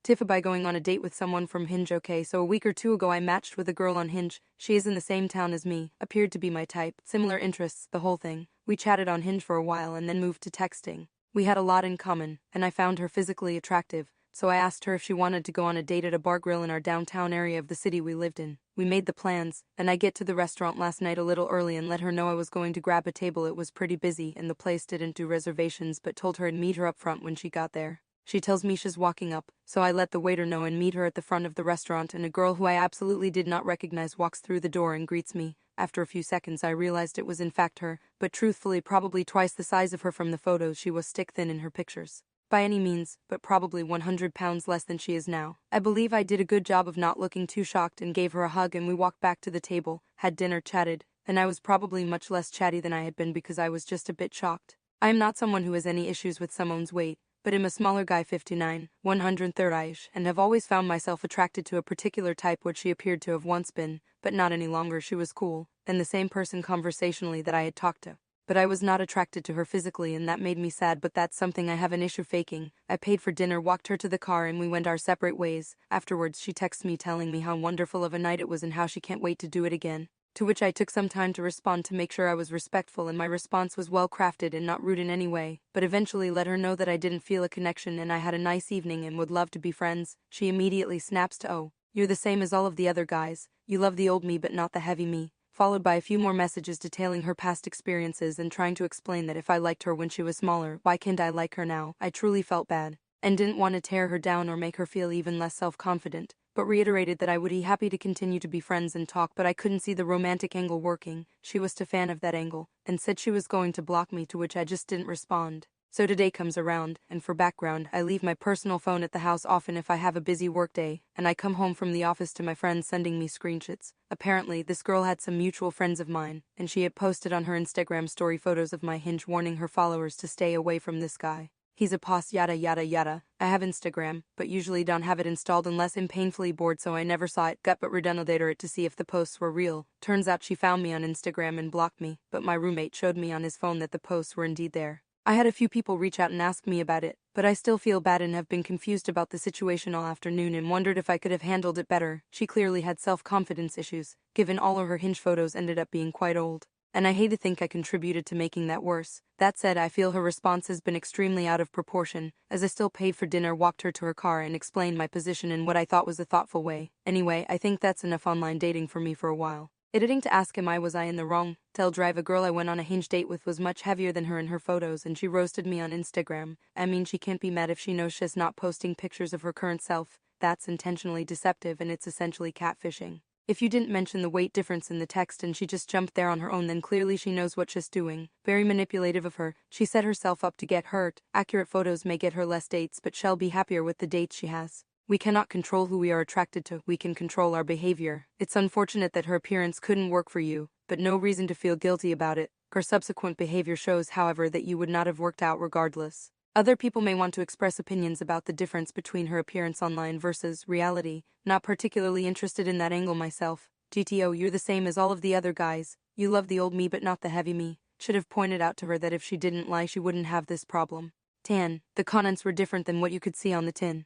TIFU by going on a date with someone from Hinge. Okay, so a week or two ago I matched with a girl on Hinge. She is in the same town as me, appeared to be my type, similar interests, the whole thing. We chatted on Hinge for a while and then moved to texting. We had a lot in common, and I found her physically attractive, so I asked her if she wanted to go on a date at a bar grill in our downtown area of the city we lived in. We made the plans, and I get to the restaurant last night a little early and let her know I was going to grab a table. It was pretty busy and the place didn't do reservations, but told her I'd meet her up front when she got there. She tells me she's walking up, so I let the waiter know and meet her at the front of the restaurant, and a girl who I absolutely did not recognize walks through the door and greets me. After a few seconds I realized it was in fact her, but truthfully probably twice the size of her from the photos. She was stick thin in her pictures. By any means, but probably 100 pounds less than she is now. I believe I did a good job of not looking too shocked and gave her a hug, and we walked back to the table, had dinner, chatted, and I was probably much less chatty than I had been because I was just a bit shocked. I am not someone who has any issues with someone's weight, but I'm a smaller guy, 59, 130-ish, and have always found myself attracted to a particular type, which she appeared to have once been, but not any longer. She was cool, and the same person conversationally that I had talked to. But I was not attracted to her physically, and that made me sad, but that's something I have an issue faking. I paid for dinner, walked her to the car, and we went our separate ways. Afterwards she texted me telling me how wonderful of a night it was and how she can't wait to do it again. To which I took some time to respond to make sure I was respectful, and my response was well crafted and not rude in any way, but eventually let her know that I didn't feel a connection and I had a nice evening and would love to be friends. She immediately snaps to, "Oh, you're the same as all of the other guys. You love the old me but not the heavy me," followed by a few more messages detailing her past experiences and trying to explain that if I liked her when she was smaller, why can't I like her now? I truly felt bad, and didn't want to tear her down or make her feel even less self-confident, but reiterated that I would be happy to continue to be friends and talk, but I couldn't see the romantic angle working. She was a fan of that angle, and said she was going to block me, to which I just didn't respond. So today comes around, and for background, I leave my personal phone at the house often if I have a busy workday, and I come home from the office to my friends sending me screenshots. Apparently, this girl had some mutual friends of mine, and she had posted on her Instagram story photos of my Hinge warning her followers to stay away from this guy. He's a pos, yada yada yada. I have Instagram, but usually don't have it installed unless I'm painfully bored, so I never saw it, but redenodated it to see if the posts were real. Turns out she found me on Instagram and blocked me, but my roommate showed me on his phone that the posts were indeed there. I had a few people reach out and ask me about it, but I still feel bad and have been confused about the situation all afternoon and wondered if I could have handled it better. She clearly had self-confidence issues, given all of her Hinge photos ended up being quite old, and I hate to think I contributed to making that worse. That said, I feel her response has been extremely out of proportion, as I still paid for dinner, walked her to her car, and explained my position in what I thought was a thoughtful way. Anyway, I think that's enough online dating for me for a while. Editing to ask was I in the wrong? Tell drive a girl I went on a Hinge date with was much heavier than her in her photos, and she roasted me on Instagram. I mean, she can't be mad if she knows she's not posting pictures of her current self. That's intentionally deceptive and it's essentially catfishing. If you didn't mention the weight difference in the text and she just jumped there on her own, then clearly she knows what she's doing. Very manipulative of her. She set herself up to get hurt. Accurate photos may get her less dates, but she'll be happier with the dates she has. We cannot control who we are attracted to, we can control our behavior. It's unfortunate that her appearance couldn't work for you, but no reason to feel guilty about it. Her subsequent behavior shows, however, that you would not have worked out regardless. Other people may want to express opinions about the difference between her appearance online versus reality. Not particularly interested in that angle myself. GTO, you're the same as all of the other guys. You love the old me but not the heavy me. Should have pointed out to her that if she didn't lie she wouldn't have this problem. Tan, the comments were different than what you could see on the tin.